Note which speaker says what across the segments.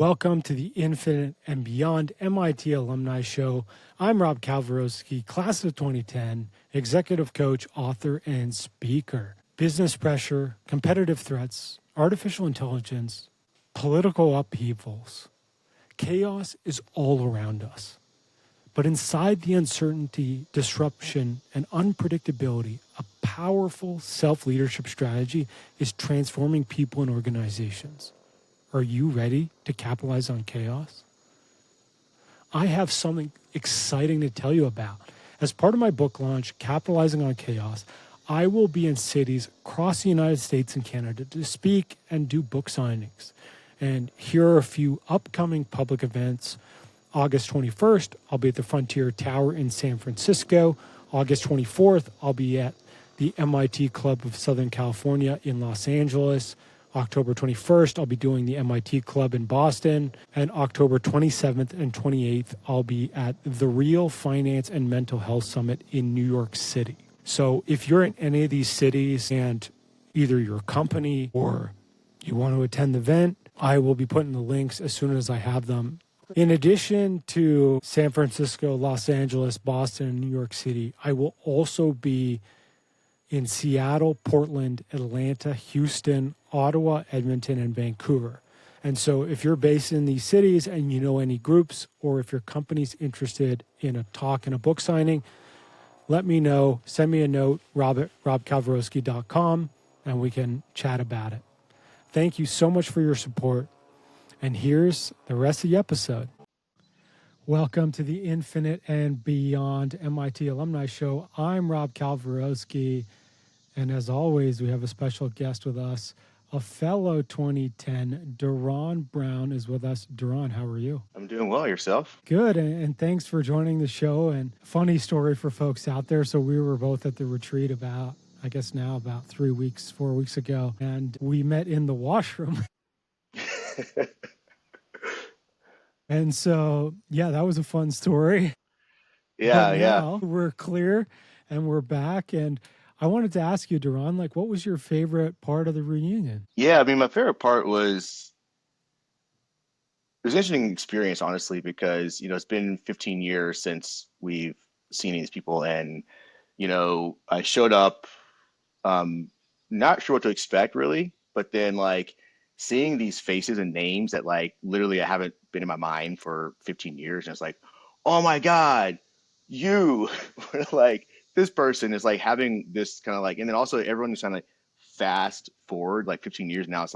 Speaker 1: Welcome to the Infinite and Beyond MIT Alumni Show. I'm Rob Kalwarowsky, class of 2010, executive coach, author, and speaker. Business pressure, competitive threats, artificial intelligence, political upheavals. Chaos is all around us. But inside the uncertainty, disruption, and unpredictability, a powerful self-leadership strategy is transforming people and organizations. Are you ready to capitalize on chaos? I have something exciting to tell you about. As part of my book launch, Capitalizing on Chaos, I will be in cities across the United States and Canada to speak and do book signings. And here are a few upcoming public events. August 21st, I'll be at the Frontier Tower in San Francisco. August 24th, I'll be at the MIT Club of Southern California in Los Angeles. October 21st, I'll be doing the MIT Club in Boston. And October 27th and 28th, I'll be at the Real Finance and Mental Health Summit in New York City. So if you're in any of these cities and either your company or you want to attend the event, I will be putting the links as soon as I have them. In addition to San Francisco, Los Angeles, Boston, and New York City, I will also be in Seattle, Portland, Atlanta, Houston, Ottawa, Edmonton, and Vancouver. And so if you're based in these cities and you know any groups, or if your company's interested in a talk and a book signing, let me know. Send me a note, rob@robkalwarowsky.com, and we can chat about it. Thank you so much for your support. And here's the rest of the episode. Welcome to the Infinite and Beyond MIT Alumni Show. I'm Rob Kalwarowsky. And as always, we have a special guest with us, a fellow 2010, DeRon Brown is with us. DeRon, how are you?
Speaker 2: I'm doing well. Yourself?
Speaker 1: Good. And thanks for joining the show. And funny story for folks out there. So we were both at the retreat about 4 weeks ago. And we met in the washroom. And so, that was a fun story.
Speaker 2: Yeah,
Speaker 1: now we're clear and we're back. And I wanted to ask you, DeRon, what was your favorite part of the reunion?
Speaker 2: Yeah, my favorite part was, it was an interesting experience, honestly, because, it's been 15 years since we've seen these people. And, I showed up, not sure what to expect, really. But then, seeing these faces and names that, literally I haven't been in my mind for 15 years. And it's like, oh, my God, you this person is having this kind of and then also everyone is kind of fast forward 15 years now. It's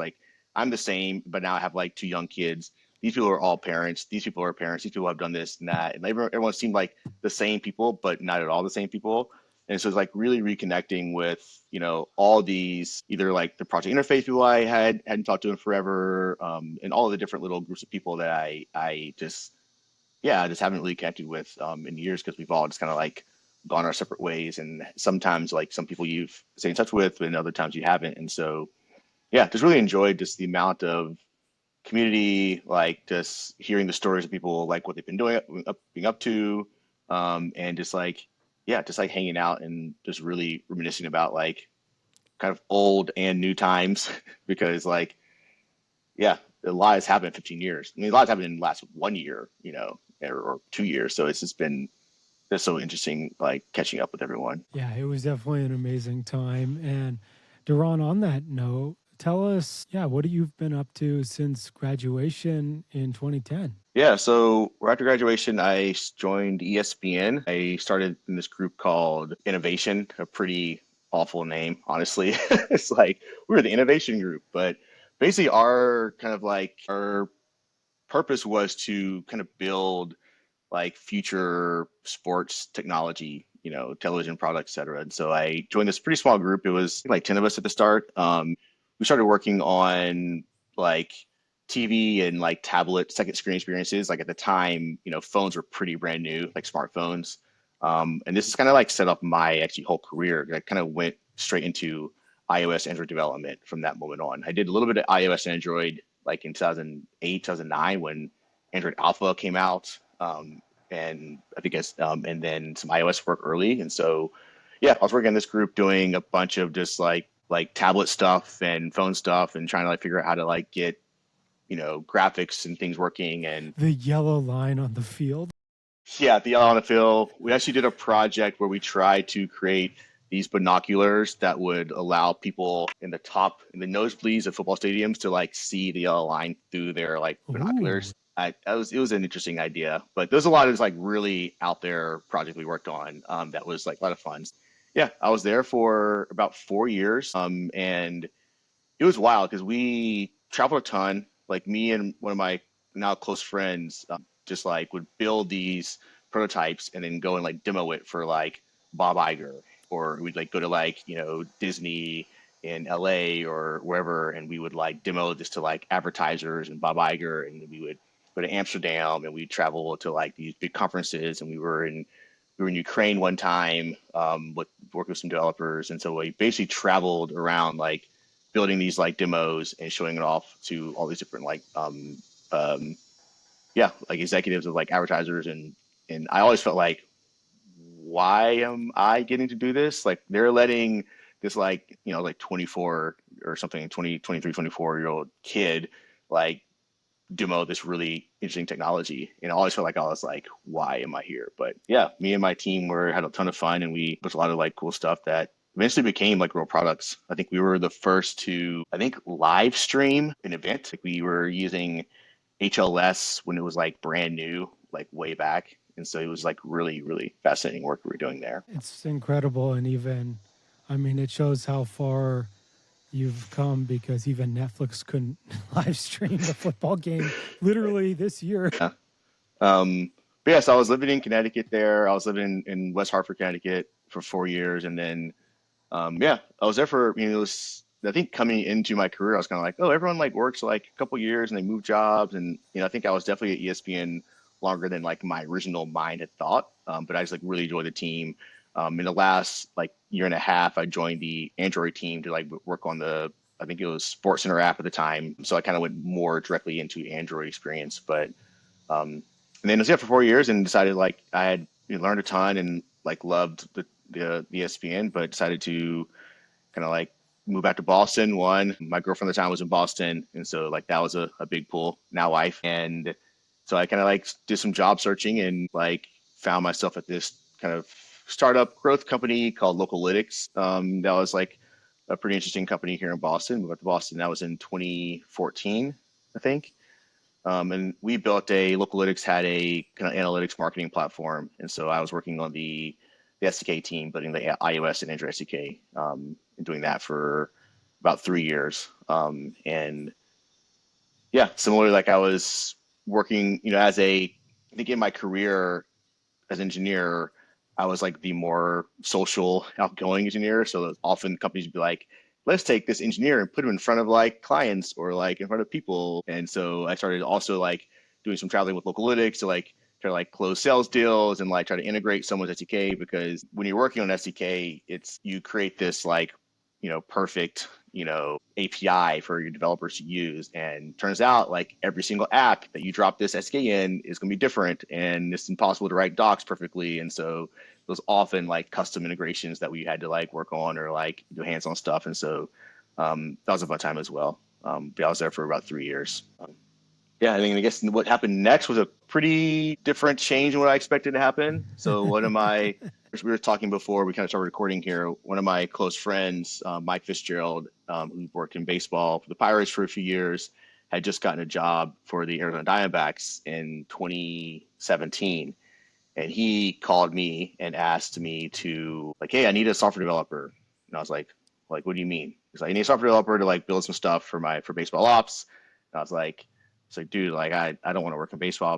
Speaker 2: I'm the same, but now I have 2 young kids. These people are all parents. These people are parents. These people have done this and that. And everyone seemed like the same people, but not at all the same people. And so it's really reconnecting with, all these, either the project interface people I hadn't talked to in forever, and all of the different little groups of people that I just haven't really connected with in years, because we've all just kind of gone our separate ways. And sometimes some people you've stayed in touch with, but other times you haven't. And so, just really enjoyed just the amount of community, just hearing the stories of people, what they've been doing, being up to, and just hanging out and just really reminiscing about kind of old and new times, because a lot has happened in 15 years. A lot has happened in the last 1 year, or 2 years. So it's just been so interesting, catching up with everyone.
Speaker 1: Yeah, it was definitely an amazing time. And DeRon, on that note, tell us, what you've been up to since graduation in 2010.
Speaker 2: Yeah, so after graduation, I joined ESPN. I started in this group called Innovation, a pretty awful name, honestly. It's we were the Innovation Group, but basically our purpose was to kind of build future sports technology, television products, et cetera. And so I joined this pretty small group. It was 10 of us at the start. We started working on TV and tablet second screen experiences. At the time, phones were pretty brand new, smartphones. And this is kind of set up my actually whole career. I kind of went straight into iOS Android development from that moment on. I did a little bit of iOS Android in 2008, 2009 when Android Alpha came out. And I think and then some iOS work early. And so, I was working in this group doing a bunch of just tablet stuff and phone stuff and trying to figure out how to get graphics and things working. And
Speaker 1: The yellow line on the field.
Speaker 2: yeah, the on the field. We actually did a project where we tried to create these binoculars that would allow people in the nosebleeds of football stadiums to like see the yellow line through their like
Speaker 1: Ooh.
Speaker 2: binoculars. It was an interesting idea, but there's a lot of like really out there project we worked on that was like a lot of fun. Yeah, I was there for about 4 years, and it was wild because we traveled a ton. Like me and one of my now close friends, just like would build these prototypes and then go and like demo it for like Bob Iger, or we'd like go to like Disney in LA or wherever, and we would like demo this to like advertisers and Bob Iger, and we would go to Amsterdam and we'd travel to like these big conferences, and we were in Ukraine one time with working with some developers, and so we basically traveled around like building these like demos and showing it off to all these different like um, yeah, like executives of like advertisers. And I always felt like, why am I getting to do this? Like they're letting this like like 24 or something 23, 24 year old kid like demo this really interesting technology. And I always felt like I was like, why am I here? But yeah, me and my team were had a ton of fun, and we built a lot of like cool stuff that eventually became like real products. I think we were the first to, I think, live stream an event. Like we were using HLS when it was like brand new, like way back. And so it was like really, really fascinating work we were doing there.
Speaker 1: It's incredible. And even, I mean, it shows how far you've come because even Netflix couldn't live stream the football game literally this year.
Speaker 2: Yeah. But yeah, so I was living in Connecticut there. I was living in West Hartford, Connecticut for 4 years. And then yeah, I was there for, it was, I think coming into my career, I was kind of like, oh, everyone like works like a couple years and they move jobs. And, I think I was definitely at ESPN longer than like my original mind had thought. But I just like really enjoyed the team. In the last like year and a half, I joined the Android team to like work on I think it was Sports Center app at the time. So I kind of went more directly into Android experience. But, and then I was there for 4 years and decided like I had learned a ton and like loved the ESPN, but decided to kind of like move back to Boston. One, my girlfriend at the time was in Boston, and so like that was a big pull. Now wife, and so I kind of like did some job searching and like found myself at this kind of startup growth company called Localytics. That was like a pretty interesting company here in Boston. Moved up to Boston. That was in 2014, I think. And we built Localytics had a kind of analytics marketing platform. And so I was working on the SDK team, building the iOS and Android SDK, and doing that for about 3 years. And yeah, similarly, like I was working, I think in my career as an engineer, I was like the more social, outgoing engineer. So often companies would be like, let's take this engineer and put him in front of like clients or like in front of people. And so I started also like doing some traveling with Localytics to like try to like close sales deals and like try to integrate someone's SDK, because when you're working on SDK, it's you create this like, perfect, API for your developers to use. And turns out like every single app that you drop this SDK in is going to be different, and it's impossible to write docs perfectly. And so those often like custom integrations that we had to like work on or like do hands-on stuff. And so that was a fun time as well. But I was there for about 3 years. Yeah, I mean, I guess what happened next was a pretty different change than what I expected to happen. So we were talking before we kind of started recording here. One of my close friends, Mike Fitzgerald, who worked in baseball for the Pirates for a few years, had just gotten a job for the Arizona Diamondbacks in 2017. And he called me and asked me to like, hey, I need a software developer. And I was like, what do you mean? He's like, I need a software developer to like build some stuff for baseball ops. And I was like, it's like, dude, like I don't want to work in baseball.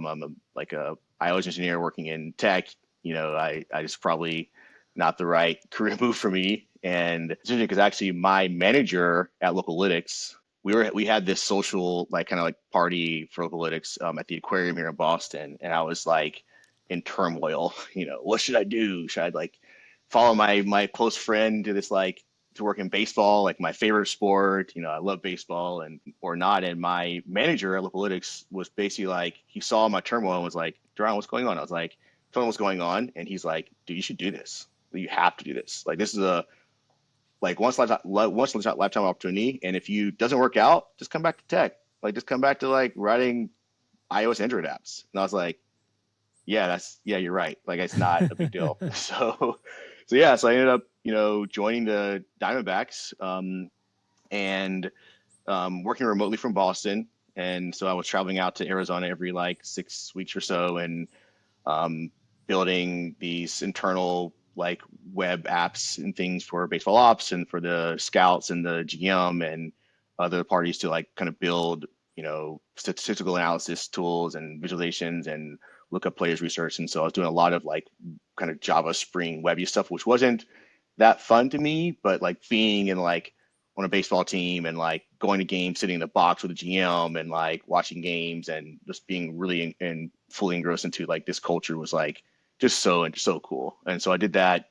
Speaker 2: Like a iOS engineer working in tech. I just probably not the right career move for me. And it's interesting because actually my manager at Localytics, we had this social like kind of like party for Localytics at the aquarium here in Boston, and I was like in turmoil. What should I do? Should I like follow my close friend to this like to work in baseball, like my favorite sport? I love baseball, and or not. And my manager at Localytics was basically like, he saw my turmoil and was like, DeRon, what's going on? I was like, told him what's going on, and he's like, dude, you should do this. You have to do this. Like this is a like once lifetime opportunity, and if you doesn't work out, just come back to tech. Like just come back to like writing iOS Android apps. And I was like, yeah, you're right. Like it's not a big deal. So I ended up, joining the Diamondbacks, and working remotely from Boston. And so I was traveling out to Arizona every like 6 weeks or so, and um, building these internal like web apps and things for baseball ops and for the scouts and the GM and other parties to like kind of build, statistical analysis tools and visualizations and look up players research. And so I was doing a lot of like kind of Java Spring webby stuff, which wasn't that fun to me, but like being in like on a baseball team and like going to games, sitting in the box with the GM and like watching games and just being really and fully engrossed into like this culture was like just so cool. And so I did that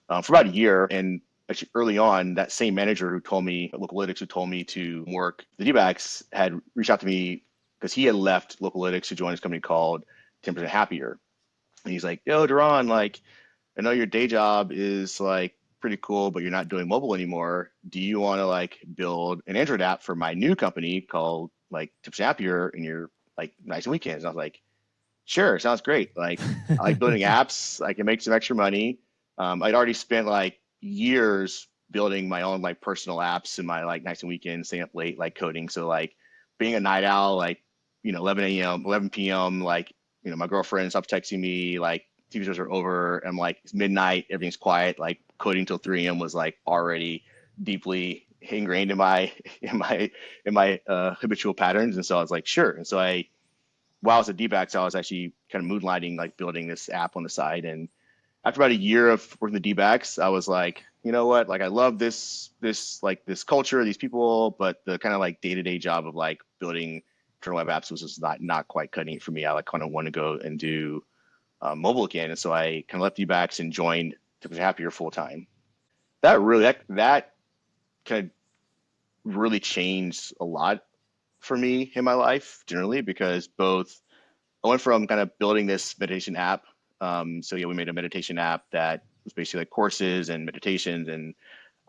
Speaker 2: for about a year. And actually early on, that same manager who told me at Localytics, who told me to work the D-backs, had reached out to me because he had left Localytics to join his company called 10% Happier. And he's like, yo, DeRon, like, I know your day job is like pretty cool, but you're not doing mobile anymore. Do you want to like build an Android app for my new company called like 10% Happier in your like nights and weekends? And I was like, sure, sounds great. Like I like building apps. I can make some extra money. I'd already spent like years building my own like personal apps in my like nights and weekends, staying up late, like coding. So like being a night owl, like 11 a.m., 11 p.m., like my girlfriend stops texting me, like TV shows are over. I'm like it's midnight, everything's quiet. Like coding till 3 a.m. was like already deeply ingrained in my habitual patterns. And so I was like, sure. And so while I was at D-backs, I was actually kind of moonlighting, like building this app on the side. And after about a year of working the D-backs, I was like, you know what? Like, I love this culture, these people, but the kind of like day-to-day job of like building internal web apps was just not quite cutting it for me. I like kind of want to go and do mobile again. And so I kind of left D-backs and joined 10% Happier full time. That kind of really changed a lot for me in my life generally, because both I went from kind of building this meditation app. So yeah, we made a meditation app that was basically like courses and meditations. And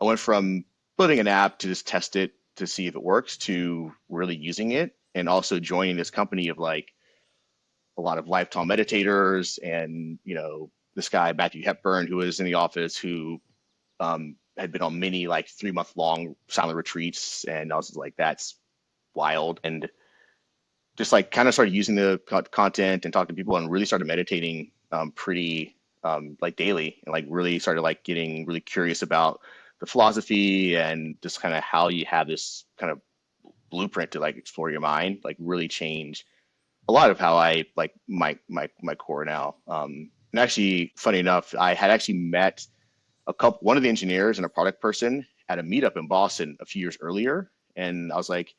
Speaker 2: I went from building an app to just test it to see if it works to really using it, and also joining this company of like a lot of lifetime meditators. And this guy Matthew Hepburn, who was in the office, who had been on many like 3 month long silent retreats. And I was like, that's wild. And just like kind of started using the content and talking to people, and really started meditating pretty like daily, and like really started like getting really curious about the philosophy and just kind of how you have this kind of blueprint to like explore your mind, like really change a lot of how I like my core now. And actually, funny enough, I had actually met one of the engineers and a product person at a meetup in Boston a few years earlier, and I was like,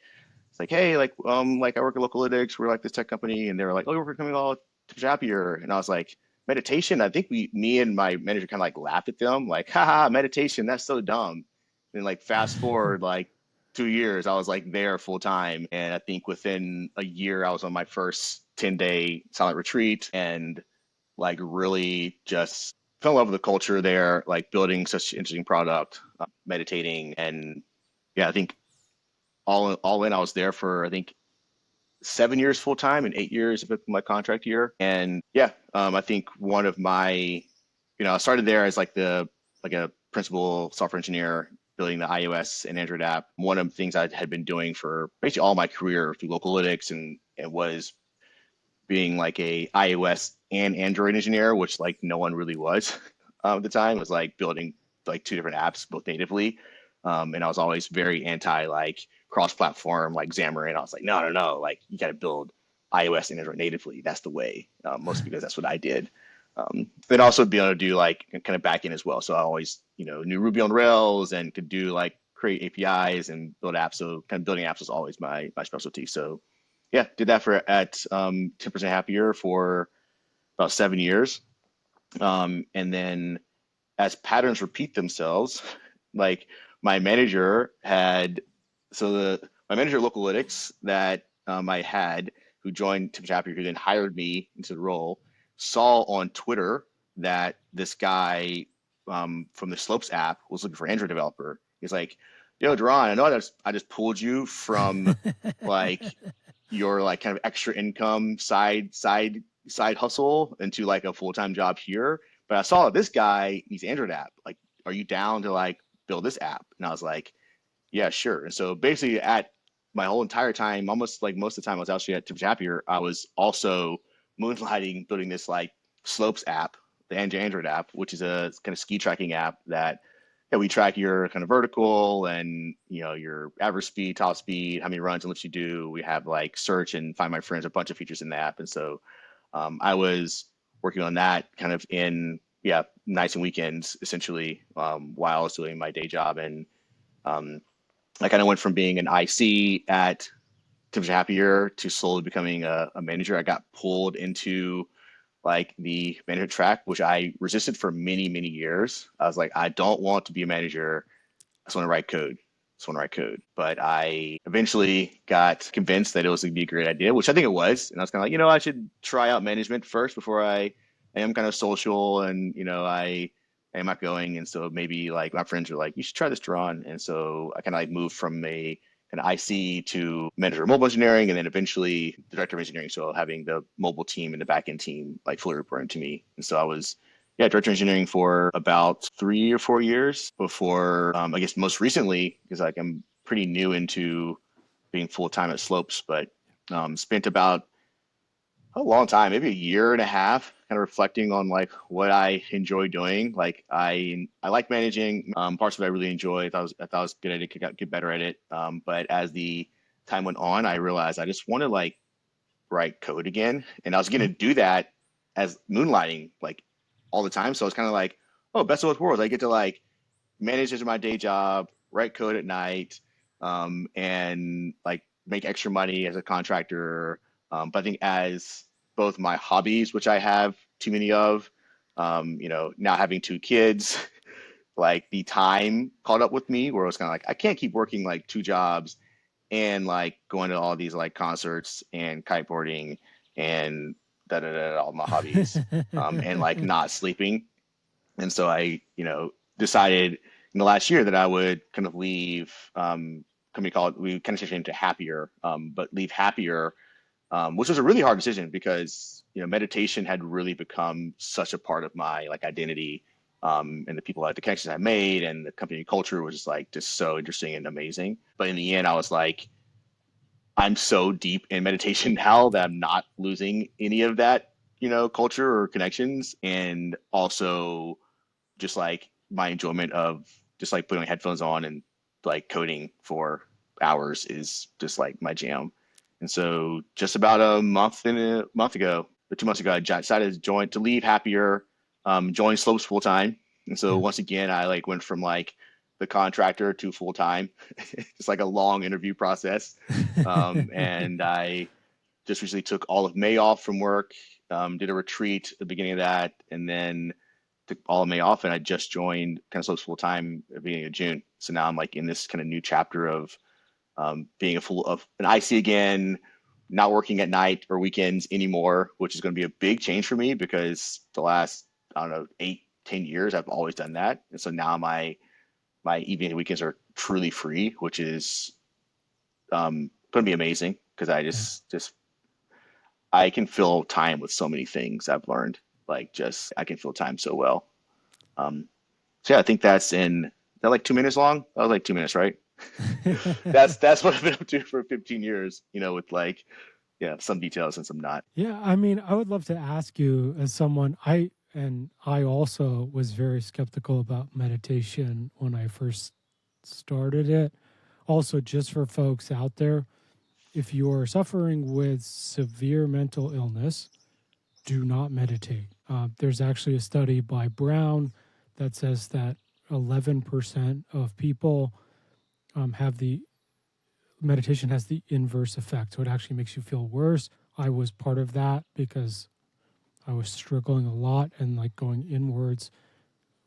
Speaker 2: it's like, hey, like I work at Localytics, we're like this tech company, and they were like, oh, we're coming all to Happier, and I was like, meditation. I think me and my manager kind of like laughed at them, like, haha, meditation, that's so dumb. And like fast forward like 2 years, I was like there full time, and I think within a year, I was on my first 10-day silent retreat, and like really just fell in love with the culture there, like building such an interesting product, meditating, and yeah, I think all in, I was there for I think 7 years full time and 8 years of my contract year. And yeah, I think one of my, I started there as like a principal software engineer building the iOS and Android app. One of the things I had been doing for basically all my career through Localytics, and it was being like a iOS and Android engineer, which like no one really was at the time. It was like building like two different apps both natively. And I was always very anti like cross-platform like Xamarin. I was like, no, like you got to build iOS and Android natively. That's the way, mostly because that's what I did. Then also be able to do like kind of backend as well. So I always, knew Ruby on Rails and could do like create APIs and build apps. So kind of building apps was always my specialty. So yeah, did that at 10% Happier for about 7 years. And then as patterns repeat themselves, like my manager had, my manager at Localytics that I had, who joined 10% Happier, who then hired me into the role, saw on Twitter that this guy from the Slopes app was looking for Android developer. He's like, Yo, DeRon, I know I just pulled you from like your like kind of extra income side hustle into like a full-time job here. But I saw this guy, he's Android app. Like, are you down to like build this app? And I was like, yeah, sure. And so basically at my whole entire time, almost like most of the time I was actually at Tips Happier, I was also moonlighting building this like slopes app, the Android app, which is a kind of ski tracking app that we track your kind of vertical and your average speed, top speed, how many runs and lifts you do. We have like search and find my friends, a bunch of features in the app. And so I was working on that kind of in nights and weekends essentially while I was doing my day job. And um, I kind of went from being an IC at Tips Happier to slowly becoming a manager. I got pulled into like the management track, which I resisted for many, many years. I was like, I don't want to be a manager. I just want to write code. But I eventually got convinced that it was going to be a great idea, which I think it was. And I was kind of like, I should try out management first before I am kind of social and, I am outgoing. And so maybe like my friends were like, you should try this, DeRon. And so I kind of like moved from an IC to manager of mobile engineering and then eventually director of engineering. So having the mobile team and the backend team like fully reporting to me. And so I was director of engineering for about 3 or 4 years before, I guess most recently, because like I'm pretty new into being full time at Slopes, but spent about a long time, maybe a year and a half, kind of reflecting on like what I enjoy doing. Like I like managing. Parts of it I really enjoy. I thought I was good at it, could get better at it. But as the time went on, I realized I just want to like write code again, and I was going to do that as moonlighting like all the time. So I was kind of like, oh, best of both worlds. I get to like manage as my day job, write code at night, and like make extra money as a contractor. But I think as both my hobbies, which I have too many of, now having 2 kids, like the time caught up with me where I was kind of like, I can't keep working like 2 jobs and like going to all these like concerts and kiteboarding and all my hobbies, and like not sleeping. And so I, decided in the last year that I would kind of leave company called, we kind of changed it into Happier, but leave Happier, which was a really hard decision because, meditation had really become such a part of my like identity, and the people, the connections I made and the company culture was just so interesting and amazing. But in the end, I was like, I'm so deep in meditation now that I'm not losing any of that, culture or connections. And also just like my enjoyment of just like putting headphones on and like coding for hours is just like my jam. And so just about a month ago, or 2 months ago, I decided to leave Happier, join Slopes full time. And so
Speaker 1: Yeah.
Speaker 2: once again, I like went from like the contractor to full time. It's like a long interview process. And I just recently took all of May off from work, did a retreat at the beginning of that, and then took all of May off. And I just joined kind of Slopes full time at the beginning of June. So now I'm like in this kind of new chapter of being an IC again, not working at night or weekends anymore, which is going to be a big change for me because the last, I don't know, 8-10 years, I've always done that. And so now my evening and weekends are truly free, which is going to be amazing because I can fill time with so many things I've learned. Like I can fill time so well. Um, so yeah, I think is that like 2 minutes long? That was like 2 minutes, right? That's what I've been up to for 15 years, with like, some details and some not.
Speaker 1: Yeah, I mean, I would love to ask you as someone I also was very skeptical about meditation when I first started it. Also, just for folks out there, if you're suffering with severe mental illness, do not meditate. There's actually a study by Brown that says that 11% of people have the meditation has the inverse effect. So it actually makes you feel worse. I was part of that because I was struggling a lot, and like going inwards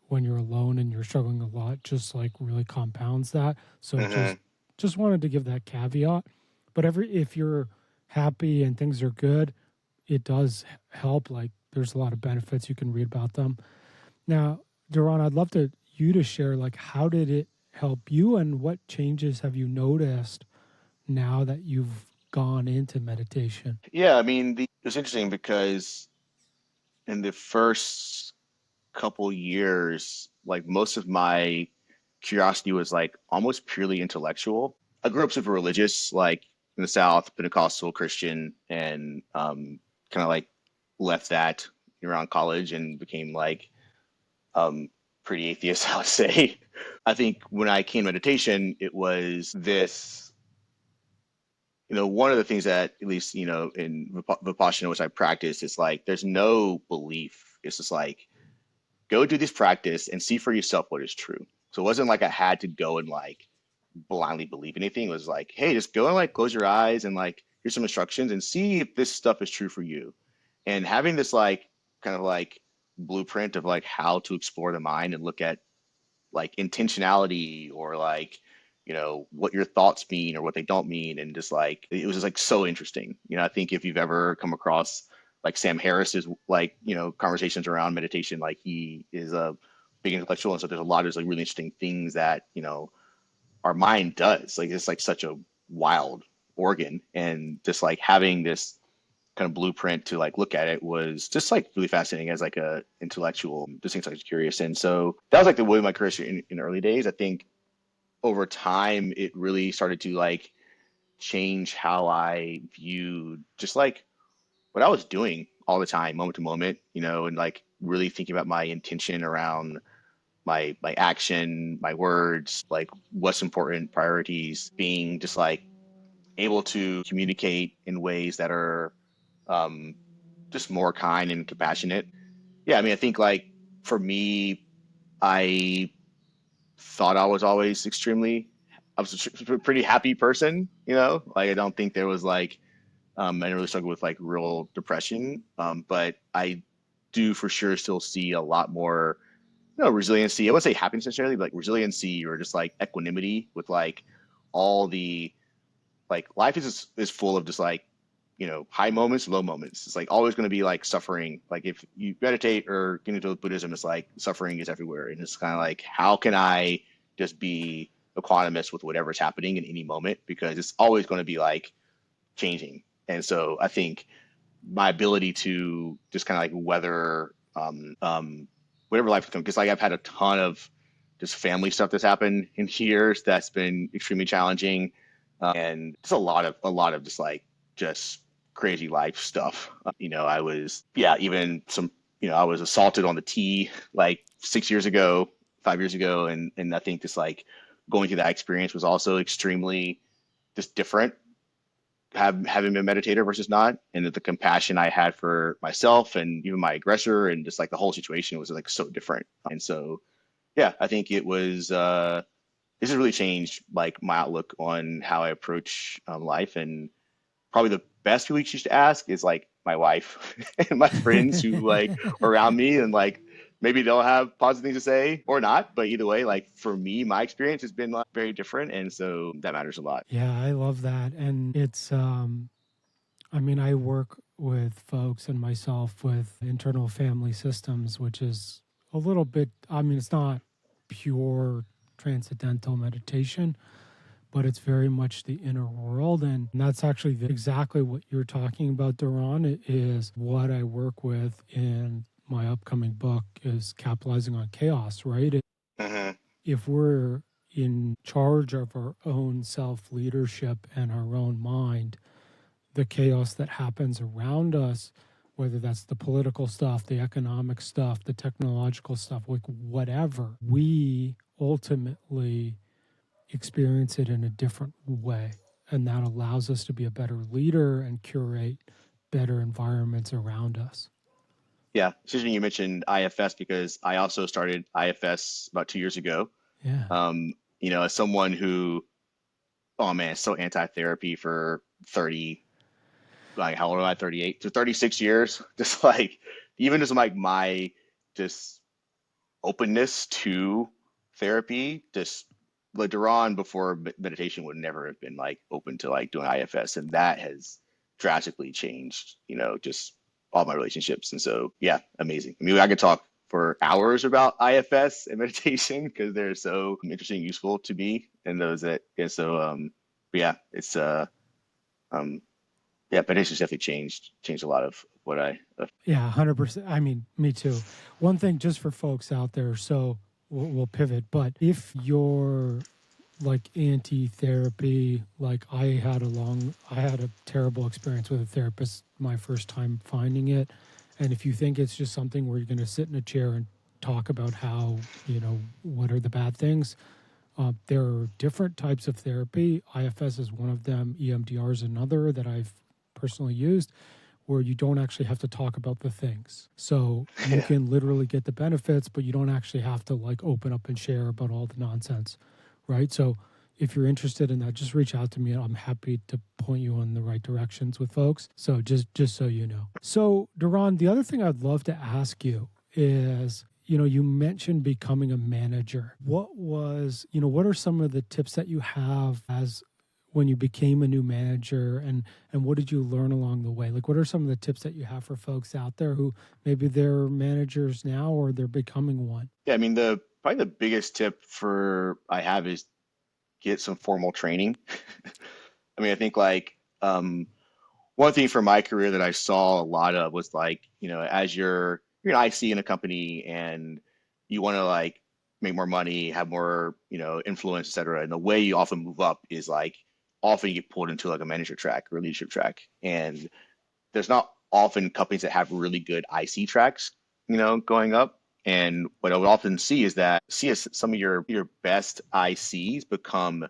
Speaker 1: when you're alone and you're struggling a lot just like really compounds that. So
Speaker 2: Mm-hmm.
Speaker 1: just wanted to give that caveat. But if you're happy and things are good, it does help. Like there's a lot of benefits, you can read about them. Now, DeRon, I'd love you to share like how did it help you, and what changes have you noticed now that you've gone into meditation?
Speaker 2: Yeah, I mean, it's interesting because in the first couple years, like most of my curiosity was like almost purely intellectual. I grew up super religious, like in the South, Pentecostal Christian, and kind of like left that around college and became like um, pretty atheist, I would say. I think when I came to meditation, it was this, one of the things that at least, in Vipassana, which I practice, is like there's no belief. It's just like go do this practice and see for yourself what is true. So it wasn't like I had to go and like blindly believe anything. It was like, hey, just go and like close your eyes and like here's some instructions and see if this stuff is true for you. And having this like kind of like blueprint of like how to explore the mind and look at like intentionality or like what your thoughts mean or what they don't mean, and just like it was just like so interesting. I think if you've ever come across like Sam Harris's like conversations around meditation, like he is a big intellectual, and so there's a lot of like really interesting things that our mind does. Like it's like such a wild organ, and just like having this kind of blueprint to like look at it was just like really fascinating as like a intellectual. Just things I was curious, and so that was like the way of my career in early days. I think over time it really started to like change how I viewed just like what I was doing all the time, moment to moment, and like really thinking about my intention around my action, my words, like what's important, priorities, being just like able to communicate in ways that are um, just more kind and compassionate. Yeah, I mean, I think like for me, I thought I was always I was a pretty happy person, like I don't think there was like, I didn't really struggle with like real depression. But I do for sure still see a lot more, resiliency. I wouldn't say happiness necessarily, but like resiliency or just like equanimity with like all the, like life is full of just like high moments, low moments. It's like always going to be like suffering. Like if you meditate or get into Buddhism, it's like suffering is everywhere, and it's kind of like how can I just be equanimous with whatever's happening in any moment, because it's always going to be like changing. And so I think my ability to just kind of like weather whatever life comes, because like I've had a ton of just family stuff that's happened in years that's been extremely challenging, and just a lot of just like just crazy life stuff. I was, yeah, even some, I was assaulted on the tee like 6 years ago, 5 years ago, and I think just like going through that experience was also extremely just different, having been a meditator versus not, and that the compassion I had for myself and even my aggressor and just like the whole situation was like so different. And so yeah, I think it was this has really changed like my outlook on how I approach life. And probably the best people you should ask is like my wife and my friends who like are around me, and like maybe they'll have positive things to say or not, but either way, like for me, my experience has been like very different, and so that matters a lot.
Speaker 1: Yeah, I love that. And it's, I mean, I work with folks and myself with internal family systems, which is a little bit, I mean, it's not pure transcendental meditation, but it's very much the inner world. And that's actually exactly what you're talking about, DeRon. It is what I work with in my upcoming book is capitalizing on chaos, right?
Speaker 2: Mm-hmm.
Speaker 1: If we're in charge of our own self leadership and our own mind, the chaos that happens around us, whether that's the political stuff, the economic stuff, the technological stuff, like whatever, we ultimately experience it in a different way. And that allows us to be a better leader and curate better environments around us.
Speaker 2: Yeah, it's interesting you mentioned IFS because I also started IFS about 2 years ago.
Speaker 1: Yeah.
Speaker 2: As someone who, oh man, so anti-therapy for 30, like how old am I? 38 to 36 years. Just like even just like my just openness to therapy, just like Duran before meditation would never have been like open to like doing IFS, and that has drastically changed, just all my relationships. And so yeah, amazing. I mean, I could talk for hours about IFS and meditation because they're so interesting and useful to me and those that, and so, but yeah, it's, um, yeah, meditation's definitely changed a lot of what
Speaker 1: Yeah, 100%. I mean, me too. One thing just for folks out there, so we'll pivot, but if you're like anti-therapy, like I had a terrible experience with a therapist my first time finding it. And if you think it's just something where you're going to sit in a chair and talk about how, what are the bad things, there are different types of therapy. IFS is one of them. EMDR is another that I've personally used, where you don't actually have to talk about the things. So you
Speaker 2: yeah.
Speaker 1: can literally get the benefits, but you don't actually have to like open up and share about all the nonsense, right? So if you're interested in that, just reach out to me. I'm happy to point you in the right directions with folks. So just so you know. So DeRon, the other thing I'd love to ask you is, you mentioned becoming a manager. What are some of the tips that you have as when you became a new manager, and what did you learn along the way? Like, what are some of the tips that you have for folks out there who maybe they're managers now or they're becoming one?
Speaker 2: Yeah, I mean, the probably the biggest tip for I have is get some formal training. I mean, I think like one thing from my career that I saw a lot of was like, as you're an IC in a company and you want to like make more money, have more, influence, et cetera. And the way you often move up is like often you get pulled into like a manager track or a leadership track. And there's not often companies that have really good IC tracks, going up. And what I would often see is that as some of your best ICs become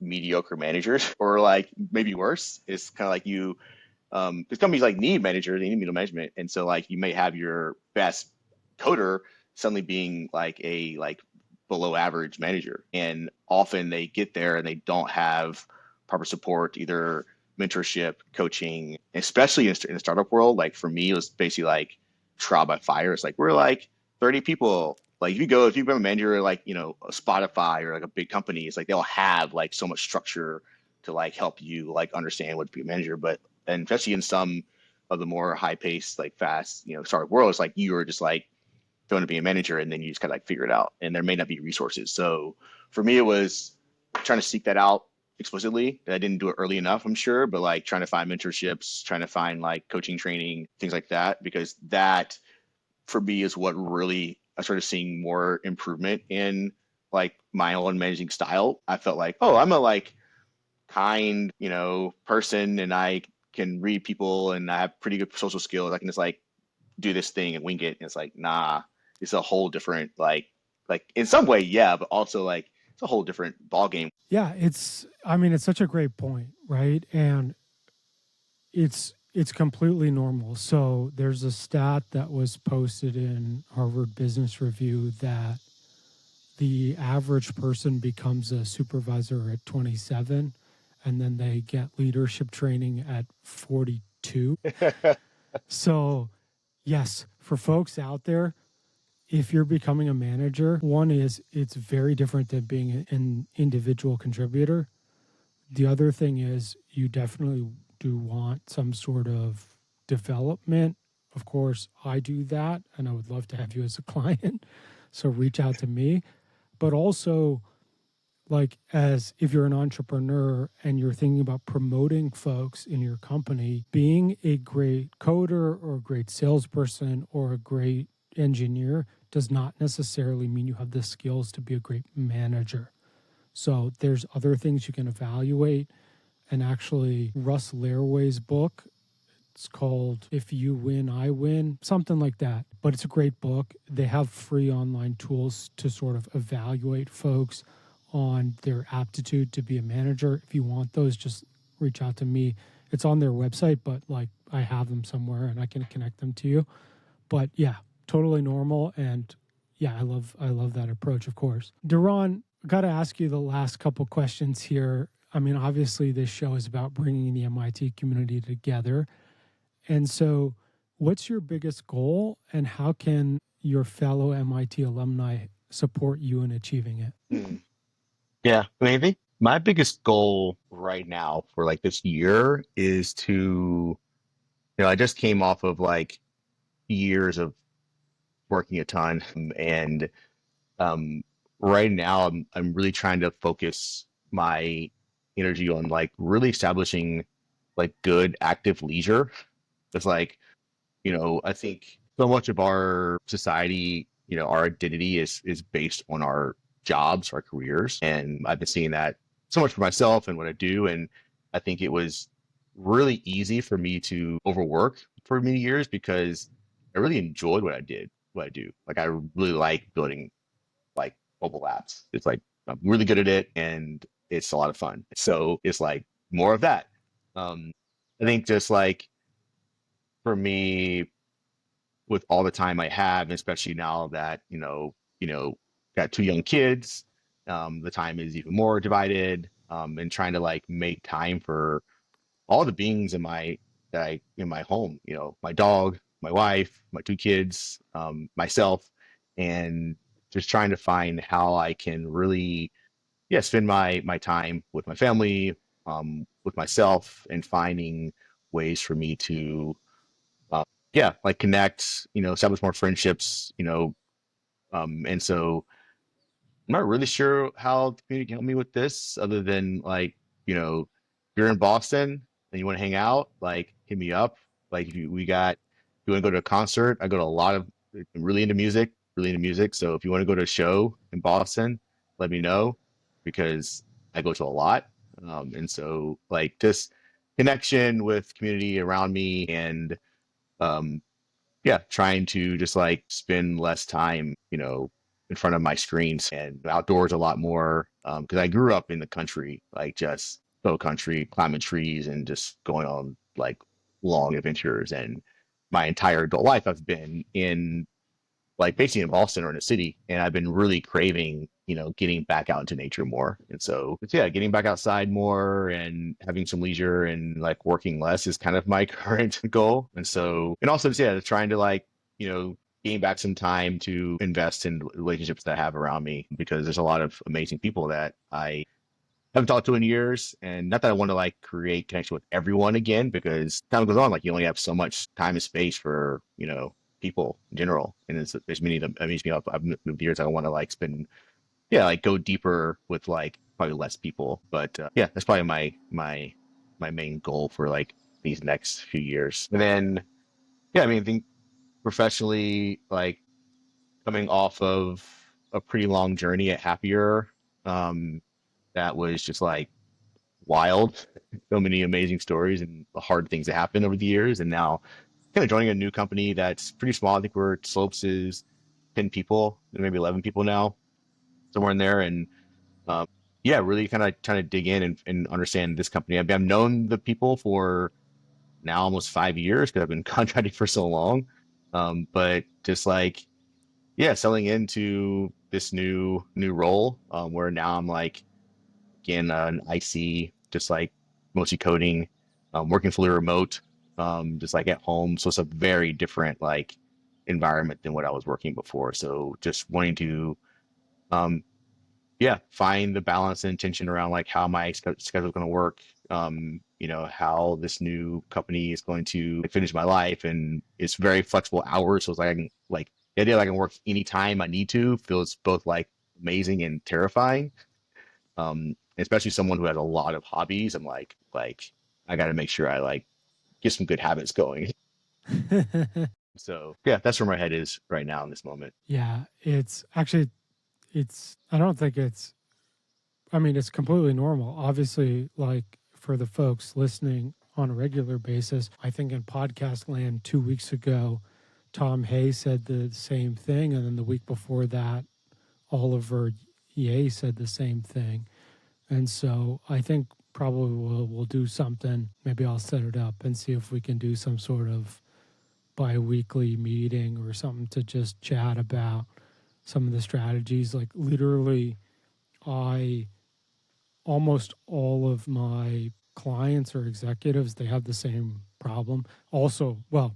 Speaker 2: mediocre managers or like maybe worse. It's kind of like because companies like need managers, they need middle management, and so like you may have your best coder suddenly being like a like below average manager, and often they get there and they don't have proper support, either mentorship, coaching, especially in the startup world. Like for me, it was basically like trial by fire. It's like we're like 30 people. Like if you become a manager, like a Spotify or like a big company, it's like they'll have like so much structure to like help you like understand what to be a manager. But and especially in some of the more high paced, like fast, startup world, it's like you are just like going to be a manager and then you just kind of like figure it out. And there may not be resources. So for me, it was trying to seek that out explicitly. I didn't do it early enough, I'm sure, but like trying to find mentorships, trying to find like coaching training, things like that, because that for me is what really I started seeing more improvement in like my own managing style. I felt like, oh, I'm a like kind, person and I can read people and I have pretty good social skills. I can just like do this thing and wing it. And it's like, nah, it's a whole different like in some way, yeah, but also like it's a whole different ball game.
Speaker 1: Yeah, it's such a great point, right? And it's completely normal. So there's a stat that was posted in Harvard Business Review that the average person becomes a supervisor at 27 and then they get leadership training at 42. So, yes, for folks out there, if you're becoming a manager, one is it's very different than being an individual contributor. The other thing is you definitely do want some sort of development. Of course, I do that, and I would love to have you as a client. So reach out to me. But also, like, as if you're an entrepreneur and you're thinking about promoting folks in your company, being a great coder or a great salesperson or a great engineer does not necessarily mean you have the skills to be a great manager. So there's other things you can evaluate. And actually, Russ Laraway's book, it's called If You Win, I Win, something like that. But it's a great book. They have free online tools to sort of evaluate folks on their aptitude to be a manager. If you want those, just reach out to me. It's on their website, but like I have them somewhere and I can connect them to you. But yeah, totally normal. And yeah, I love that approach, of course. DeRon, got to ask you the last couple questions here. I mean, obviously, this show is about bringing the MIT community together. And so, what's your biggest goal, and how can your fellow MIT alumni support you in achieving it?
Speaker 3: Yeah, maybe. My biggest goal right now for like this year is to, I just came off of like years of working a ton. And right now I'm really trying to focus my energy on like really establishing like good active leisure. It's like, I think so much of our society, our identity is based on our jobs, our careers. And I've been seeing that so much for myself and what I do. And I think it was really easy for me to overwork for many years because I really enjoyed what I do. Like I really like building like mobile apps. It's like I'm really good at it and it's a lot of fun. So it's like more of that. Um, I think just like for me, with all the time I have, especially now that, got two young kids, the time is even more divided, and trying to like make time for all the beings in my home, my dog, my wife, my two kids, myself, and just trying to find how I can really, yeah, spend my time with my family, with myself, and finding ways for me to yeah, like connect, establish more friendships, and so I'm not really sure how the community can help me with this other than like, if you're in Boston and you want to hang out, like hit me up. Like if you want to go to a concert, I go to a lot of, I'm really into music, really into music. So if you want to go to a show in Boston, let me know because I go to a lot. And so like just connection with community around me and, um, yeah, trying to just like spend less time, in front of my screens and outdoors a lot more. Because I grew up in the country, like just so country, climbing trees and just going on like long adventures. And my entire adult life, I've been in like basically in Boston or in a city, and I've been really craving, getting back out into nature more. And so, yeah, getting back outside more and having some leisure and like working less is kind of my current goal. And so, and also, yeah, trying to like, gain back some time to invest in relationships that I have around me because there's a lot of amazing people that I haven't talked to in years. And not that I want to like create connection with everyone again, because time goes on, like you only have so much time and space for, people in general. And there's many of them, I mean, I've moved years. I want to like spend, yeah, like go deeper with like probably less people. But yeah, that's probably my main goal for like these next few years. And then, yeah, I mean, I think professionally, like coming off of a pretty long journey at Happier, um, that was just like wild. So many amazing stories and the hard things that happened over the years. And now kind of joining a new company that's pretty small. I think we're Slopes is 10 people, maybe 11 people now, somewhere in there. And yeah, really kind of trying to dig in and understand this company. I've known the people for now almost 5 years because I've been contracting for so long. But just like, yeah, selling into this new role where now I'm like, in an IC, just like mostly coding, working fully remote, just like at home. So it's a very different like environment than what I was working before. So just wanting to, um, yeah, find the balance and intention around like how my schedule is going to work. How this new company is going to like, finish my life, and it's very flexible hours. So it's like I can like the idea that I can work anytime I need to feels both like amazing and terrifying, especially someone who has a lot of hobbies. I'm like I got to make sure I like get some good habits going. So yeah, that's where my head is right now in this moment.
Speaker 1: Yeah, it's actually, I don't think I mean, it's completely normal. Obviously, like for the folks listening on a regular basis, I think in podcast land 2 weeks ago, Tom Hay said the same thing. And then the week before that, Oliver Ye said the same thing. And so I think probably we'll do something. Maybe I'll set it up and see if we can do some sort of bi-weekly meeting or something to just chat about some of the strategies. Like literally, I almost all of my clients or executives, they have the same problem. Also, well,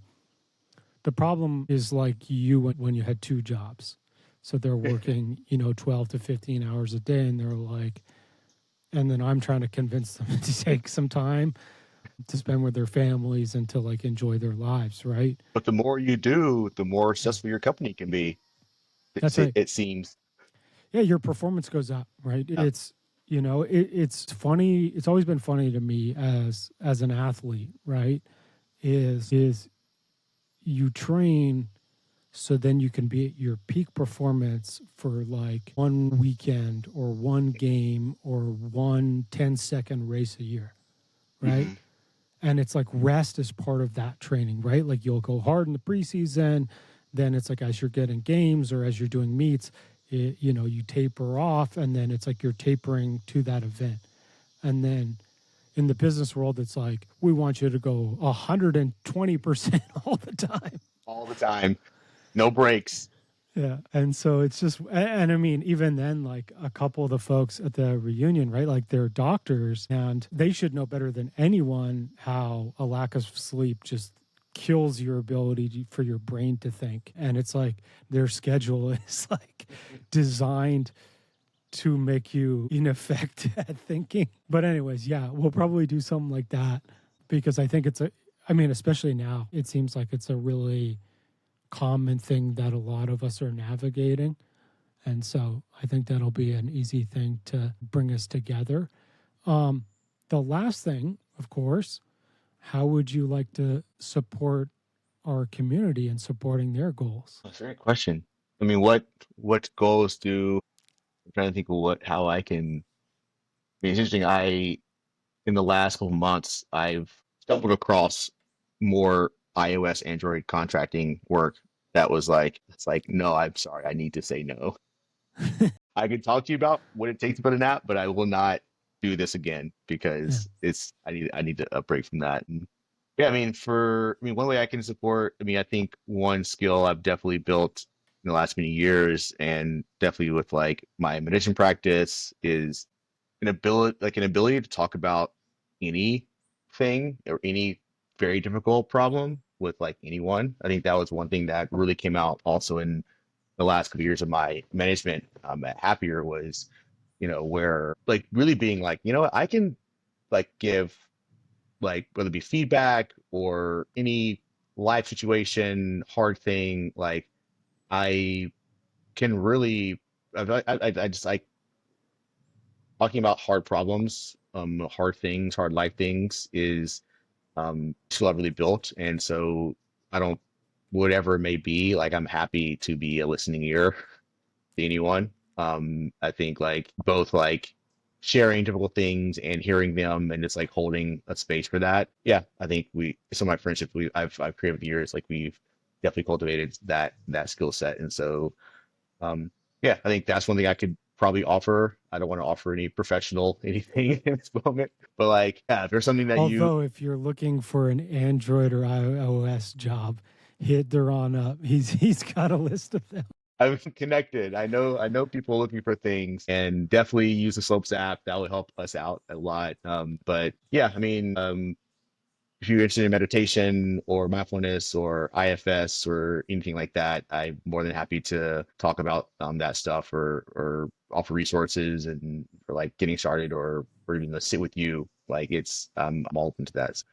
Speaker 1: the problem is like you when you had two jobs. So they're working, 12 to 15 hours a day, and they're like, and then I'm trying to convince them to take some time. to spend with their families and to like enjoy their lives, right?
Speaker 3: But the more you do, the more
Speaker 1: Yeah.
Speaker 3: successful your company can be.
Speaker 1: That's right.
Speaker 3: It seems.
Speaker 1: Yeah, your performance goes up, right?
Speaker 3: Yeah.
Speaker 1: It's it's funny. It's always been funny to me as an athlete, right? Is you train so then you can be at your peak performance for like one weekend or one game or one 10-second race a year, right?
Speaker 3: Mm-hmm.
Speaker 1: And it's like rest is part of that training, right? Like you'll go hard in the preseason, then it's like as you're getting games or as you're doing meets, you taper off, and then it's like you're tapering to that event. And then in the business world, it's like we want you to go 120% all the time.
Speaker 3: All the time. No breaks.
Speaker 1: Yeah. And so it's just, and I mean, even then, like a couple of the folks at the reunion, right? Like they're doctors and they should know better than anyone how a lack of sleep just kills your ability for your brain to think. And it's like their schedule is like designed to make you ineffective at thinking. But, anyways, yeah, we'll probably do something like that because I think especially now, it seems like it's a really common thing that a lot of us are navigating. And so I think that'll be an easy thing to bring us together. The last thing, of course, how would you like to support our community in supporting their goals?
Speaker 3: That's a great question. I mean, what goals do I'm trying to think of how I can. I mean, it's interesting. In the last couple months, I've stumbled across more iOS Android contracting work that was like, it's like, no, I'm sorry, I need to say no. I can talk to you about what it takes to put an app, but I will not do this again because I need to upgrade from that. And yeah, one way I can support, I think one skill I've definitely built in the last many years and definitely with like my meditation practice is an ability to talk about anything or any very difficult problem with like anyone. I think that was one thing that really came out also in the last couple of years of my management at Happier was, where like really being like, what, I can like give like whether it be feedback or any life situation, hard thing, like I can really I just like talking about hard problems, hard things, hard life things is skill I've really built. And so I don't, whatever it may be, like I'm happy to be a listening ear to anyone. I think like both like sharing difficult things and hearing them and just like holding a space for that. Yeah, I think some of my friendships I've created with the years, like we've definitely cultivated that skill set. And so um, yeah, I think that's one thing I could probably offer. I don't want to offer any professional anything in this moment, but like, yeah, if there's something that you,
Speaker 1: Although, if you're looking for an Android or iOS job, hit DeRon up. He's got a list of them.
Speaker 3: I'm connected. I know people looking for things and definitely use the Slopes app. That will help us out a lot. But yeah, if you're interested in meditation or mindfulness or IFS or anything like that, I'm more than happy to talk about that stuff or offer resources and for like getting started or even to sit with you. Like I'm all open to that. So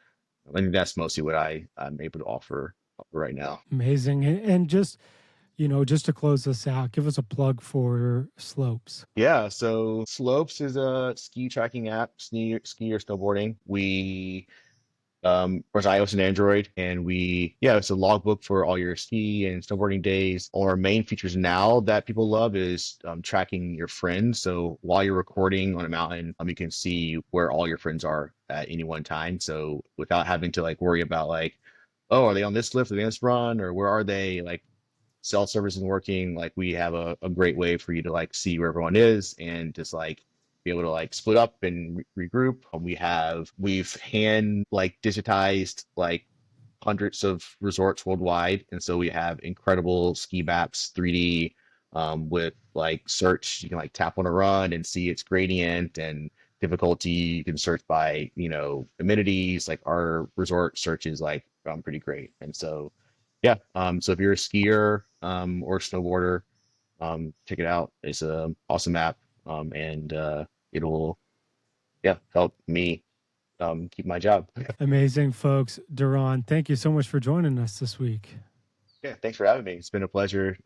Speaker 3: I think that's mostly what I'm able to offer right now.
Speaker 1: Amazing. And just, just to close this out, give us a plug for Slopes.
Speaker 3: Yeah, so Slopes is a ski tracking app, ski or snowboarding. Of course, iOS and Android, and it's a logbook for all your ski and snowboarding days. Our main features now that people love is tracking your friends. So while you're recording on a mountain, you can see where all your friends are at any one time. So without having to like worry about like, oh, are they on this lift, are they on this run, or where are they? Like cell service isn't working. Like we have a great way for you to like see where everyone is and just like be able to like split up and regroup. We've hand like digitized like hundreds of resorts worldwide, and so we have incredible ski maps 3D with like search. You can like tap on a run and see its gradient and difficulty. You can search by amenities. Like our resort search is like pretty great, and so yeah. So if you're a skier or snowboarder, check it out. It's an awesome app, and it'll help me keep my job.
Speaker 1: Amazing, folks. DeRon, thank you so much for joining us this week.
Speaker 3: Yeah, thanks for having me. It's been a pleasure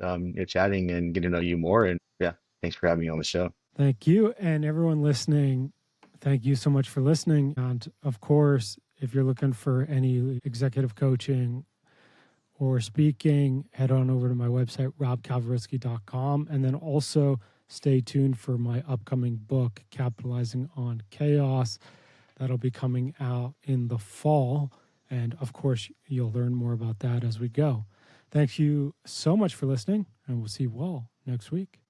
Speaker 3: chatting and getting to know you more. And yeah, thanks for having me on the show.
Speaker 1: Thank you. And everyone listening, thank you so much for listening. And of course, if you're looking for any executive coaching or speaking, head on over to my website, robkalwarowsky.com. And then also stay tuned for my upcoming book, Capitalizing on Chaos. That'll be coming out in the fall. And of course, you'll learn more about that as we go. Thank you so much for listening, and we'll see you all next week.